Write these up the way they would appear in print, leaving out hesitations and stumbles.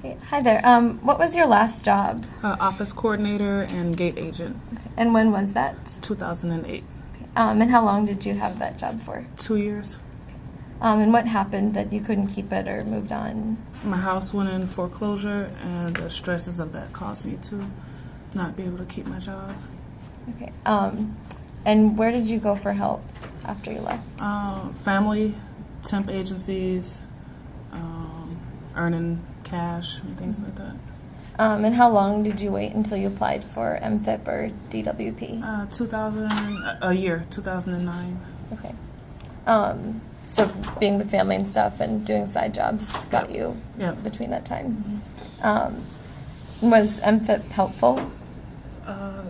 Hey, hi there. What was your last job? Office coordinator and gate agent. Okay. And when was that? 2008. Okay. And how long did you have that job for? 2 years. And what happened that you couldn't keep it or moved on? My house went in foreclosure, and the stresses of that caused me to not be able to keep my job. Okay. And where did you go for help after you left? Family, temp agencies, earning cash, and things like that. And how long did you wait until you applied for MFIP or DWP? 2009. Okay. So being with family and stuff and doing side jobs got you between that time. Was MFIP helpful?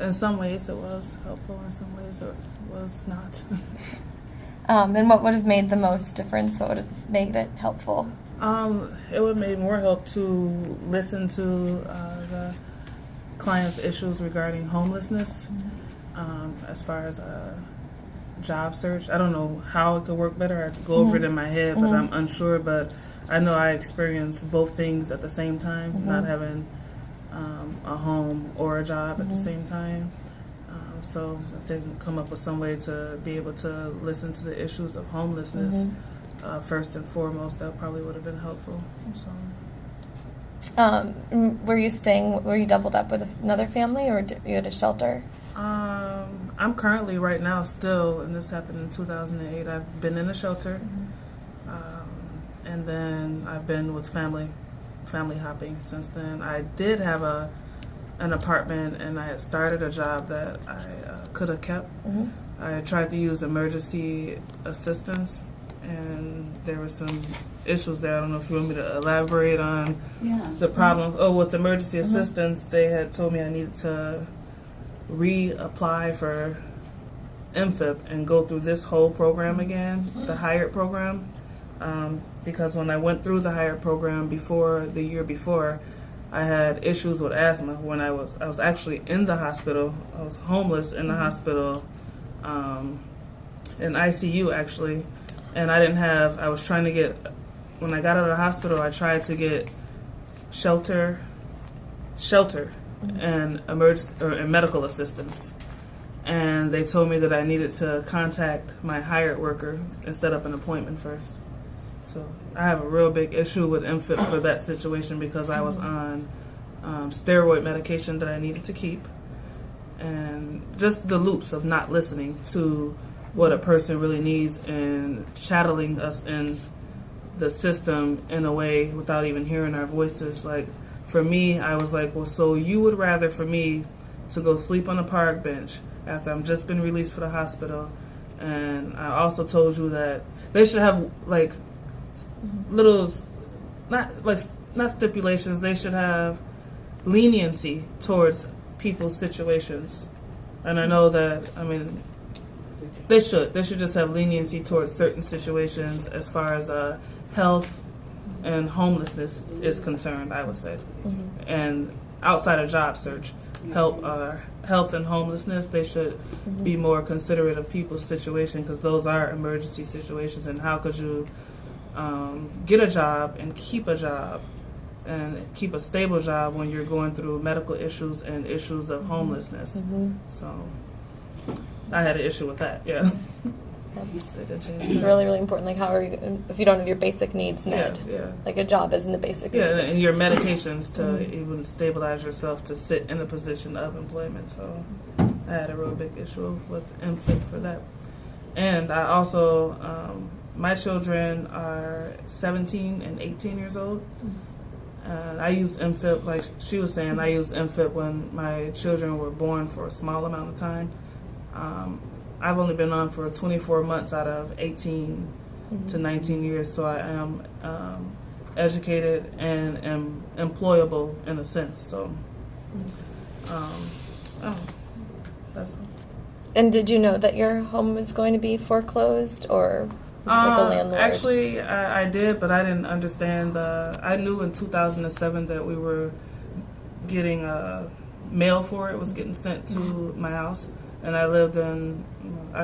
In some ways it was helpful, in some ways it was not. And what would have made the most difference? What would have made it helpful? It would have made more help to listen to the client's issues regarding homelessness, as far as job search. I don't know how it could work better. I could go over it in my head, but I'm unsure. But I know I experienced both things at the same time, not having a home or a job at the same time. So if they can come up with some way to be able to listen to the issues of homelessness first and foremost, that probably would have been helpful. So. Were you doubled up with another family, or you had a shelter? I'm currently right now still, and this happened in 2008, I've been in a shelter, and then I've been with family hopping since then. I did have an apartment, and I had started a job that I could have kept. I tried to use emergency assistance, and there were some issues there. I don't know if you want me to elaborate on the problems. Oh, with emergency assistance, they had told me I needed to reapply for MFIP and go through this whole program again, the hired program, because when I went through the hired program the year before, I had issues with asthma. When I was actually in the hospital. I was homeless in the hospital, in ICU actually, and I was trying to get, when I got out of the hospital, I tried to get shelter and medical assistance. And they told me that I needed to contact my hired worker and set up an appointment first. So I have a real big issue with MFIP for that situation, because I was on steroid medication that I needed to keep. And just the loops of not listening to what a person really needs and channeling us in the system in a way without even hearing our voices. Like, for me, I was like, well, so you would rather for me to go sleep on a park bench after I've just been released for the hospital. And I also told you that they should have like little, not stipulations, they should have leniency towards people's situations. And I know that, they should just have leniency towards certain situations as far as health and homelessness is concerned, I would say. And outside of job search, health and homelessness, they should be more considerate of people's situation, because those are emergency situations. And how could you get a job and keep a job and keep a stable job when you're going through medical issues and issues of homelessness? So I had an issue with that. It's really, really important. Like, how are you, if you don't have your basic needs met? Like, a job isn't a basic need. And your medications to even stabilize yourself to sit in a position of employment. So I had a real big issue with MFIP for that. And I also, my children are 17 and 18 years old. And I used MFIP, like she was saying, I used MFIP when my children were born for a small amount of time. I've only been on for 24 months out of 18 to 19 years, so I am educated and am employable in a sense. So, that's all. And did you know that your home was going to be foreclosed, or was it like a landlord? Actually, I did, but I didn't understand. I knew in 2007 that we were getting mail for it. It was getting sent to my house. And I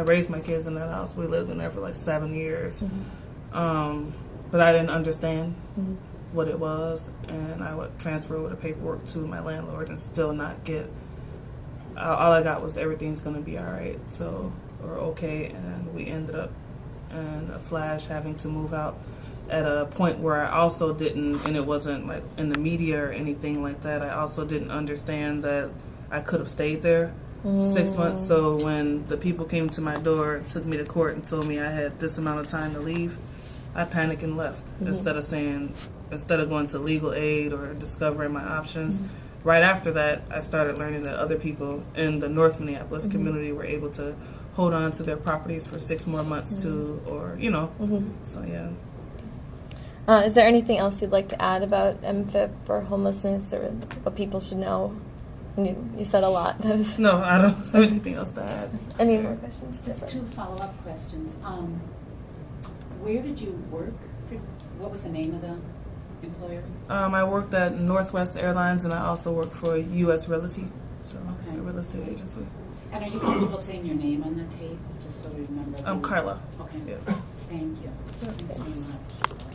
raised my kids in that house. We lived in there for like 7 years. But I didn't understand what it was, and I would transfer over the paperwork to my landlord and still not get. All I got was everything's gonna be all right, or okay, and we ended up in a flash having to move out at a point where I also didn't, and it wasn't like in the media or anything like that. I also didn't understand that I could have stayed there 6 months. So when the people came to my door, took me to court, and told me I had this amount of time to leave, I panicked and left instead of going to legal aid or discovering my options. Right after that, I started learning that other people in the North Minneapolis community were able to hold on to their properties for 6 more months too, or So yeah. Is there anything else you'd like to add about MFIP or homelessness, or what people should know? You said a lot. No, I don't have anything else to add. Any more questions? Just 2 follow-up questions. Where did you work? What was the name of the employer? I worked at Northwest Airlines, and I also worked for U.S. Realty, so Okay. a real estate agency. And are you comfortable saying your name on the tape, just so we remember? Karla. Okay. Yeah. Thank you. Yeah. Thanks very much.